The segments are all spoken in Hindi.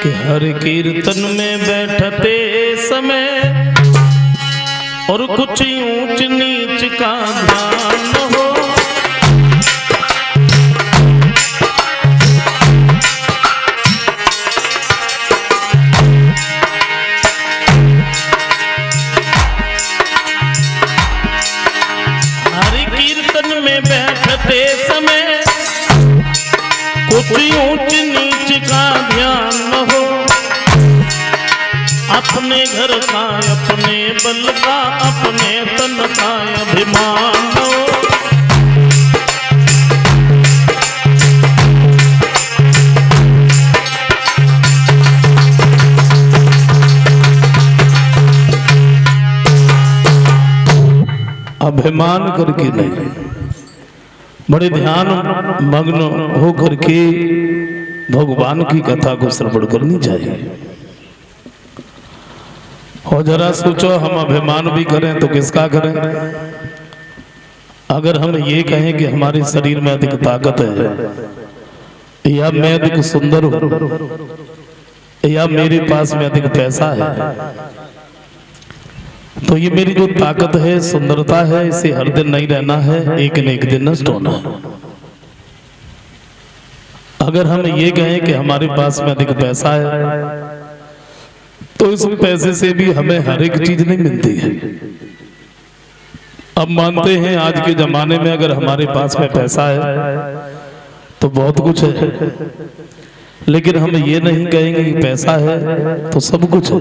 कि हर कीर्तन में बैठते समय और कुछ ऊंच नीच का ध्यान हो। हर कीर्तन में बैठते समय कुछ ऊंच नीच का ध्यान हो। अपने घर का, अपने बल का, अपने तन का अभिमान हो। अभिमान करके नहीं, बड़े ध्यान मग्न होकर के भगवान की कथा को श्रवण करनी चाहिए। और जरा सोचो, हम अभिमान भी करें तो किसका करें? अगर हम ये कहें कि हमारे शरीर में अधिक ताकत है, या मैं अधिक सुंदर हूं, या मेरे पास में अधिक पैसा है, तो ये मेरी जो ताकत है, सुंदरता है, इसे हर दिन नहीं रहना है, एक न एक दिन नष्ट होना है। अगर हम ये कहें कि हमारे पास में अधिक पैसा है, तो इस पैसे से भी हमें हर एक चीज नहीं मिलती है। अब मानते हैं आज के जमाने में अगर हमारे पास में पैसा है तो बहुत कुछ है, लेकिन हम ये नहीं कहेंगे कि पैसा है तो सब कुछ है।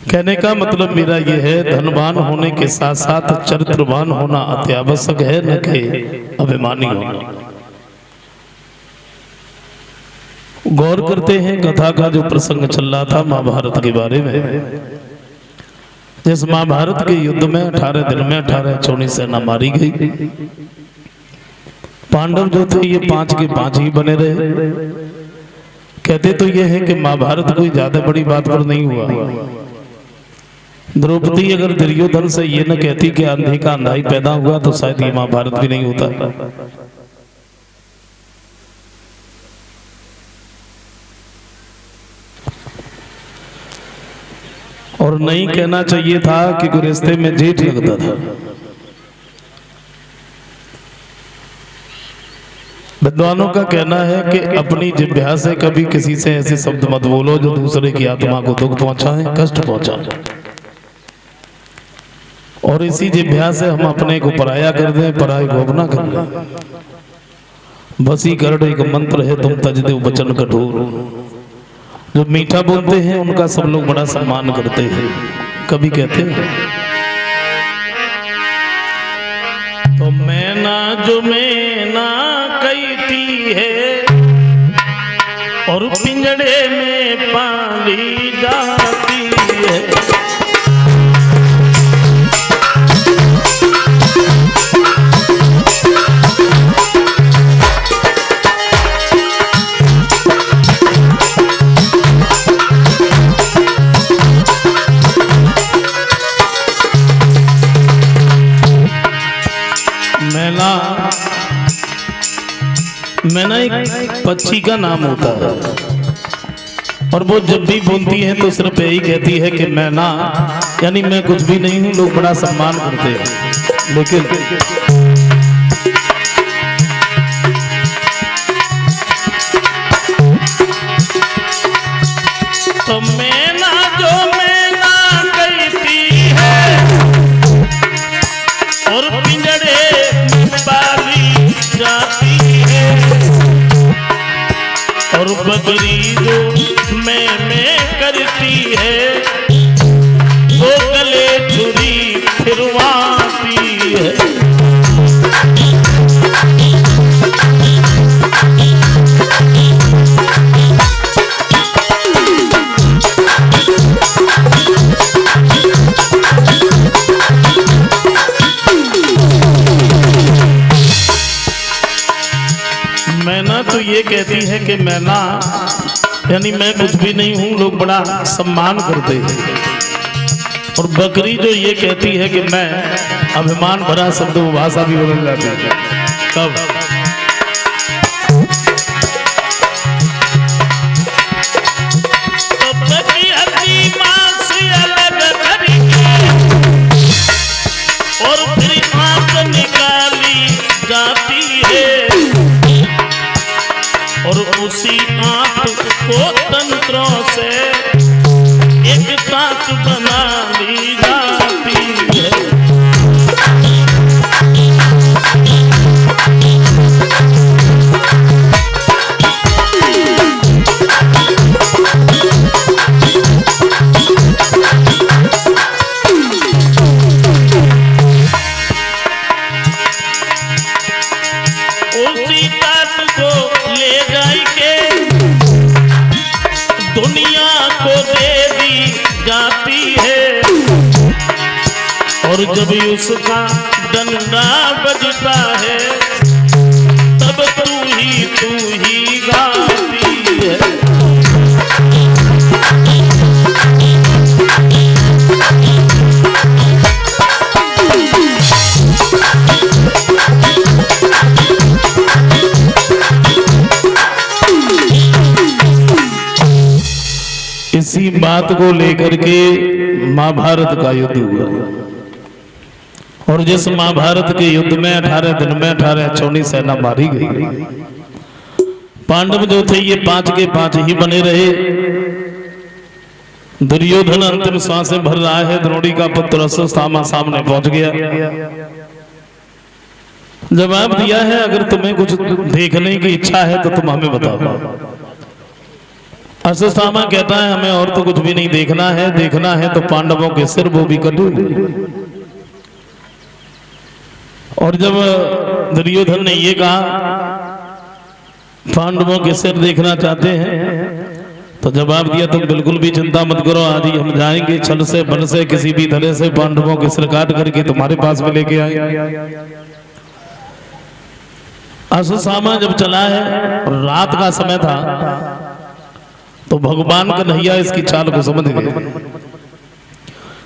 कहने का मतलब मेरा ये है, धनवान होने के साथ साथ चरित्रवान होना अत्यावश्यक है, न कि अभिमानी होना। गौर करते हैं कथा का जो प्रसंग चल रहा था महाभारत के बारे में। जिस महाभारत के युद्ध में 18 दिन में 18 चौनी सेना मारी गई। पांडव जो थे ये 5 के 5 ही बने रहे। कहते तो ये है कि महाभारत कोई ज्यादा बड़ी बात पर नहीं हुआ। द्रौपदी अगर दुर्योधन से ये न कहती कि अंधे का अंधा ही पैदा हुआ तो शायद ये महाभारत भी नहीं होता। और नहीं कहना चाहिए था कि कोई रिश्ते में जेठ लगता था। विद्वानों का कहना है कि अपनी जिह्वा से कभी किसी से ऐसे शब्द मत बोलो जो दूसरे की आत्मा को दुख पहुंचाए, कष्ट पहुंचाए। और इसी जिह्वा से हम अपने को पराया कर दें, पराये को अपना कर लें। वशीकरण एक मंत्र है, तुम तज दो वचन कठोर। जो मीठा बोलते हैं उनका सब लोग बड़ा सम्मान करते हैं। कभी कहते हैं तो मैना जो मैना कहती है और पिंजड़े में पाली जाती है। मैना एक पक्षी का नाम होता है और वो जब भी बोलती है तो सिर्फ यही कहती है कि मैना, यानी मैं कुछ भी नहीं हूं। लोग बड़ा सम्मान करते हैं, लेकिन तो मैना जो मैना कहती है और पिंजड़े में पाली जाती है। और बकरी जो मैं करती है वो गले छुरी फिरवाती है। मैना तो ये कहती है कि मैना, यानी मैं कुछ भी नहीं हूं, लोग बड़ा सम्मान करते हैं। और बकरी जो ये कहती है कि मैं, अभिमान भरा शब्द, वो भाषा भी बदल जाती है। कब और उसी आंख को तंत्रों से एक ताक बना ली जाती है। उसी ताक को ले जाई के दुनिया को दे दी जाती है। और जब उसका डंडा बजता है तब तू ही गाती है। इसी बात को लेकर के महाभारत का युद्ध हुआ और जिस महाभारत के युद्ध में 18 दिन में 18 अक्षौणी सेना मारी गई। पांडव जो थे ये 5 के 5 ही बने रहे। दुर्योधन अंतिम सांसें भर रहा है। द्रोणी का पुत्र अश्वत्थामा सामने पहुंच गया। जवाब दिया है अगर तुम्हें कुछ देखने की इच्छा है तो तुम हमें बताओ। अश्वत्थामा कहता है हमें और तो कुछ भी नहीं देखना है, देखना है तो पांडवों के सिर वो भी कटोगे। और जब दुर्योधन ने ये कहा पांडवों के सिर देखना चाहते हैं तो जवाब दिया तुम बिल्कुल भी चिंता मत करो, आज ही हम जाएंगे छल से बल से किसी भी तरह से पांडवों के सिर काट करके तुम्हारे पास में लेके आएंगे। अश्वत्थामा जब चला है और रात का समय था तो भगवान कन्हैया इसकी चाल को समझ गए।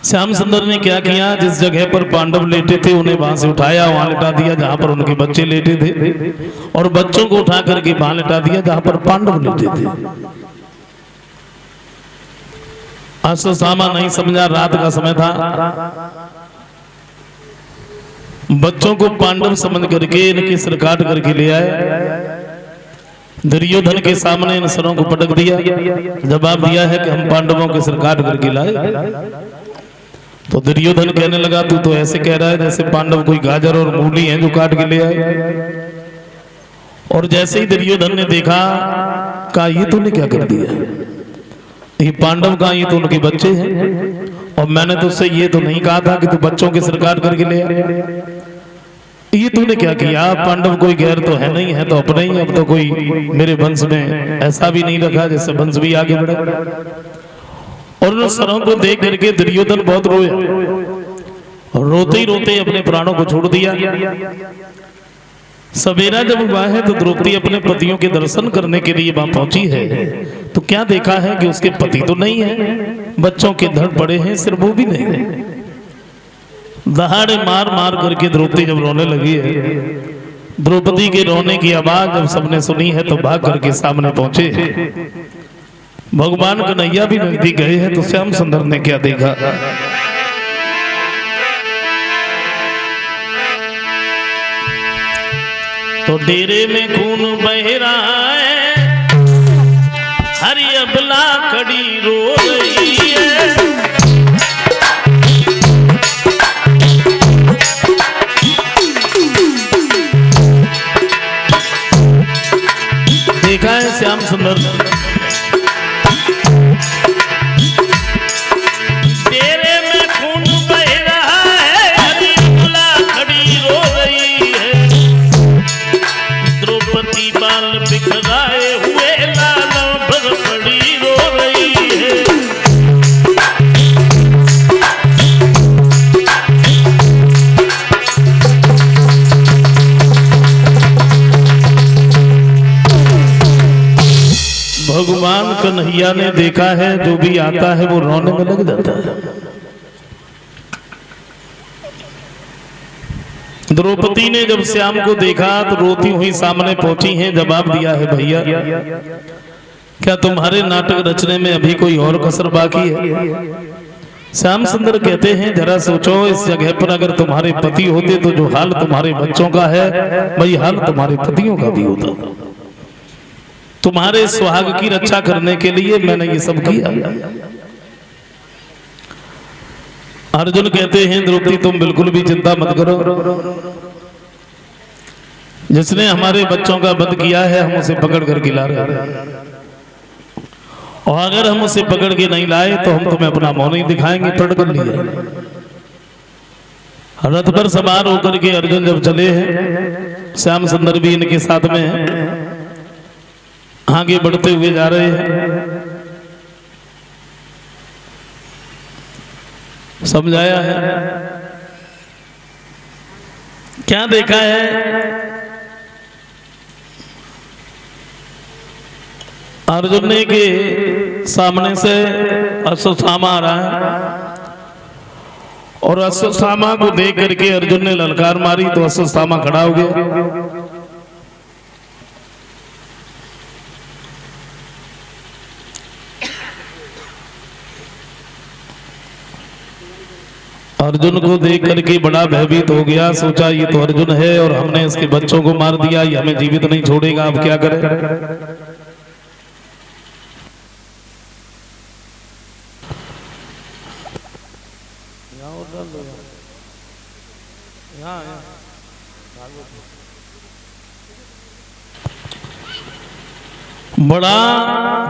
श्याम सुंदर ने क्या किया, जिस जगह पर पांडव लेटे थे उन्हें वहां से उठाया, वहां लिटा दिया जहां पर उनके बच्चे लेटे थे, और बच्चों को उठा करके वहां लिटा दिया जहां पर पांडव लेटे थे। अश्वत्थामा नहीं समझा, रात का समय था। बच्चों को पांडव समझ करके इनके सिर काट करके ले आए। दुर्योधन के सामने इन सरों को पटक दिया। जवाब दिया है कि हम पांडवों के सिर काट करके लाए। तो दुर्योधन कहने लगा तू तो ऐसे कह रहा है जैसे पांडव कोई गाजर और मूली हैं जो काट के ले आए। और जैसे ही दुर्योधन ने देखा कहा ये तूने क्या कर दिया, ये पांडव का ये तो उनके बच्चे हैं और मैंने तुझसे ये तो नहीं कहा था कि तू बच्चों के सिर काट करके ले आए। ये तूने क्या किया, पांडव कोई गैर तो है नहीं, है तो अपना ही। अब तो कोई मेरे वंश में ऐसा भी नहीं रखा जिससे वंश भी आगे बढ़े। और उन सरों को देख करके दुर्योधन बहुत रोया और रोते ही रोते अपने प्राणों को छोड़ दिया। सवेरा जब हुआ है तो द्रौपदी अपने पतियों के दर्शन करने के लिए वहां पहुंची है तो क्या देखा है कि उसके पति तो नहीं है, बच्चों के धड़ पड़े हैं, सिर वो भी नहीं है। दहाड़े मार मार करके द्रौपदी जब रोने लगी है, द्रौपदी के रोने की आवाज जब सबने सुनी है तो भाग करके सामने पहुंचे। भगवान कन्हैया भी नजदीक गए हैं तो श्याम सुंदर ने क्या देखा। तो डेरे में खून बह रहा है, हरी अबला कड़ी रो रही है। देखा है श्याम सुंदर तेरे में खून बह रहा है, हरी अबला खड़ी रो रही है। द्रौपदी बाल बिखराए हुए लालों पर पड़ी रो रही है। भगवान कन्हैया ने देखा है जो भी आता है वो रोने में लग जाता है। द्रौपदी ने जब श्याम को देखा तो रोती हुई सामने पहुंची हैं। जवाब दिया है भैया क्या तुम्हारे नाटक रचने में अभी कोई और कसर बाकी है? श्याम सुंदर कहते हैं जरा सोचो, इस जगह पर अगर तुम्हारे पति होते तो जो हाल तुम्हारे बच्चों का है वही हाल तुम्हारे पतियों का भी होता। तुम्हारे सुहाग की रक्षा करने के लिए मैंने ये सब किया। अर्जुन कहते हैं द्रौपदी तुम बिल्कुल भी चिंता मत करो, जिसने हमारे बच्चों का वध किया है हम उसे पकड़ कर ला रहे हैं, और अगर हम उसे पकड़ के नहीं लाए तो हम तुम्हें अपना मुंह नहीं दिखाएंगे। पकड़ कर लिया। रथ पर सवार होकर के अर्जुन जब चले हैं, श्याम सुंदर भी इनके साथ में है, आगे बढ़ते हुए जा रहे हैं। समझाया है क्या देखा है अर्जुन ने के सामने से अश्वत्थामा आ रहा है, और अश्वत्थामा को देख करके अर्जुन ने ललकार मारी तो अश्वत्थामा खड़ा हो गया। अर्जुन को देख करके बड़ा भयभीत हो गया, सोचा ये तो अर्जुन है और हमने इसके बच्चों को मार दिया, ये हमें जीवित नहीं छोड़ेगा, अब क्या करें। बड़ा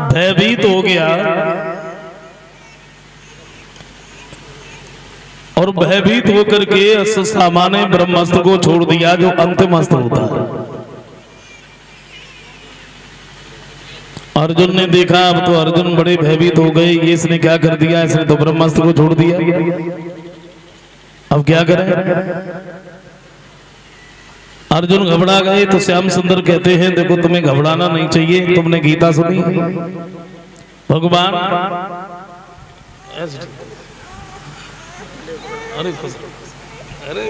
भयभीत हो गया, और भयभीत होकर के अश्वत्थामा ने ब्रह्मास्त्र को छोड़ दिया, जो अंतिम अस्त्र होता है। अर्जुन ने देखा अब तो अर्जुन बड़े भयभीत हो गए, ये इसने क्या कर दिया, इसने तो ब्रह्मास्त्र को छोड़ दिया, अब क्या करें। अर्जुन घबरा गए तो श्याम सुंदर कहते हैं देखो तुम्हें घबराना नहीं चाहिए, तुमने गीता सुनी भगवान। अरे अरे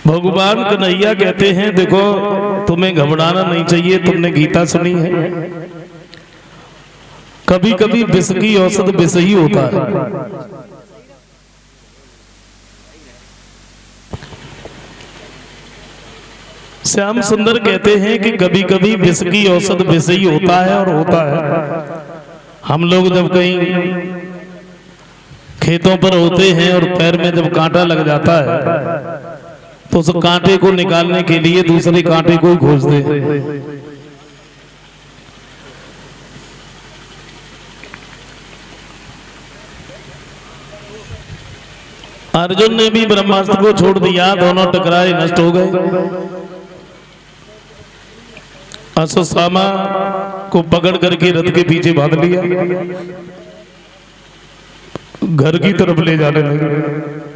भगवान कन्हैया कहते हैं देखो तुम्हें घबराना नहीं चाहिए, तुमने गीता सुनी है, कभी कभी विष की औषध विष ही होता है। श्याम सुंदर कहते हैं कि कभी कभी विष की औषध विष ही होता है, और होता है। हम लोग जब कहीं खेतों पर होते हैं और पैर में जब कांटा लग जाता है तो उस कांटे को निकालने के लिए दूसरे कांटे को ही खोजते हैं। अर्जुन ने भी ब्रह्मास्त्र को छोड़ दिया, दोनों टकराए नष्ट हो गए। अश्वत्थामा को पकड़ करके रथ के पीछे बांध लिया, घर की तरफ ले जाने लगे।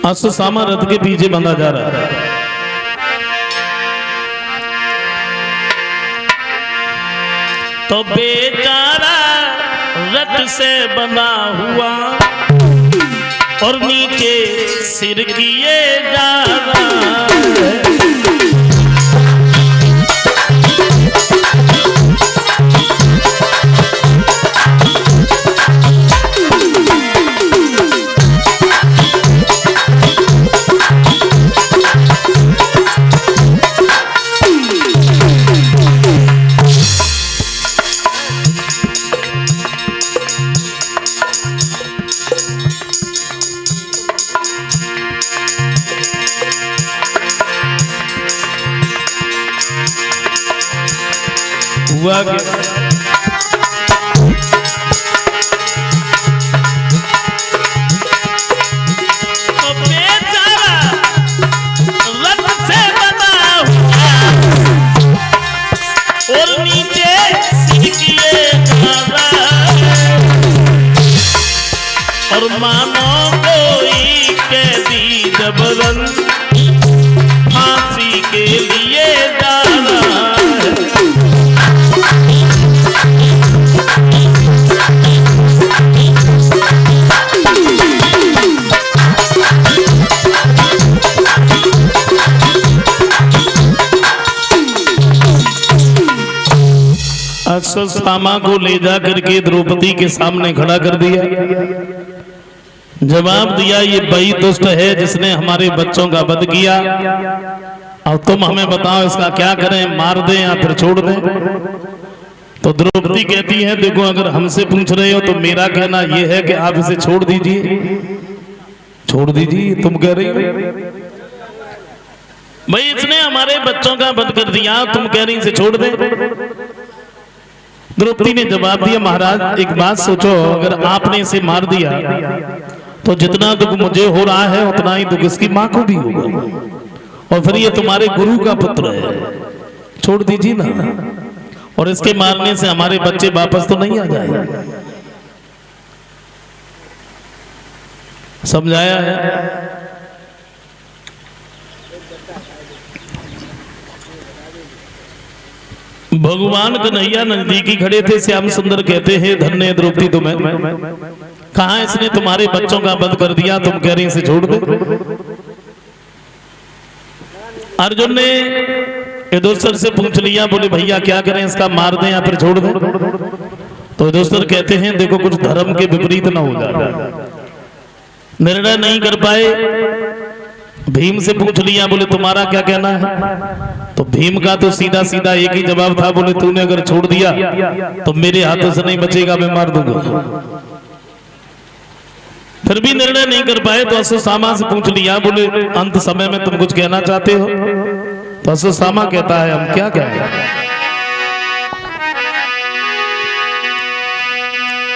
अश्वत्थामा रथ के पीछे बंधा जा रहा है। तो बेचारा रथ से बंधा हुआ और नीचे सिर किए जा रहा है। हुआ क्या? तो बेचारा रथ से बना हुआ और नीचे सिर किए जा रहा है, और मानो कोई कैदी जबरन फांसी के लिए जा रहा है। अश्वत्थामा को ले जा करके द्रौपदी के सामने खड़ा कर दिया। जवाब दिया, ये वही दुष्ट है जिसने हमारे बच्चों का वध किया। अब तुम हमें बताओ इसका क्या करें, मार दें या फिर छोड़ दें? तो द्रौपदी कहती है, देखो अगर हमसे पूछ रहे हो तो मेरा कहना यह है कि आप इसे छोड़ दीजिए, छोड़ दीजिए। तुम कह रही हो भाई इसने हमारे बच्चों का वध कर दिया, तुम कह रही इसे छोड़ दे। द्रौपदी ने जवाब दिया, महाराज एक बात सोचो, अगर आपने इसे मार दिया तो जितना दुख मुझे हो रहा है उतना ही दुख इसकी माँ को भी होगा, और फिर ये तुम्हारे गुरु का पुत्र है, छोड़ दीजिए ना। और इसके मारने से हमारे बच्चे वापस तो नहीं आ जाए। समझाया है? भगवान कन्हैया नजदीकी खड़े थे। श्याम सुंदर कहते हैं, धन्य द्रौपदी तुम्हें, कहा इसने तुम्हारे बच्चों का वध कर दिया, तुम कह रही इसे छोड़ दो। अर्जुन ने युधिष्ठिर से पूछ लिया, बोले भैया क्या करें, इसका मार दें या फिर छोड़ दें? तो युधिष्ठिर कहते हैं, देखो कुछ धर्म के विपरीत ना हो जाए। निर्णय नहीं कर पाए। भीम से पूछ लिया, बोले तुम्हारा क्या कहना है? तो भीम का तो सीधा सीधा एक ही जवाब था, बोले तूने अगर छोड़ दिया तो मेरे हाथों से नहीं बचेगा, मैं मार दूंगा। फिर भी निर्णय नहीं कर पाए तो अश्वत्थामा से पूछ लिया, बोले अंत समय में तुम कुछ कहना चाहते हो? तो अश्वत्थामा कहता है, हम क्या कहें?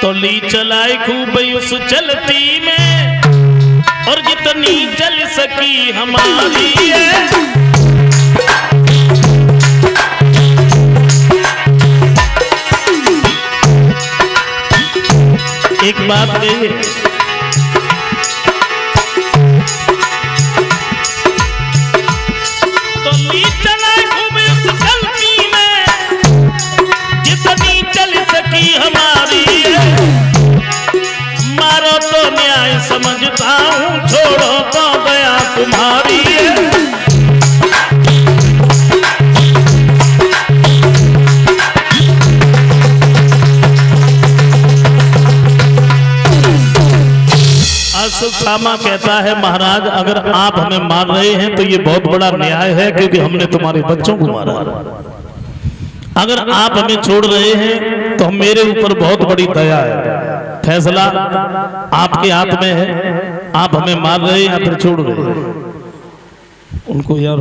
तो ली चलाई खूब उस चलती में, और जितनी चल सकी हमारी है। एक बात कही है, तो ली चलाई खूब उस चलती में, जितनी चल सकी हमारी है। मारो तो न्याय समझता हूँ, छोड़ो तो दया तुम्हारी है। अश्वत्थामा कहता है, महाराज अगर आप हमें मार रहे हैं तो ये बहुत बड़ा न्याय है, क्योंकि हमने तुम्हारे बच्चों को मारा। अगर आप हमें छोड़ रहे हैं तो मेरे ऊपर बहुत बड़ी दया है। फैसला आपके हाथ में है, आप हमें मार रहे हैं या फिर छोड़ रहे हैं। उनको यार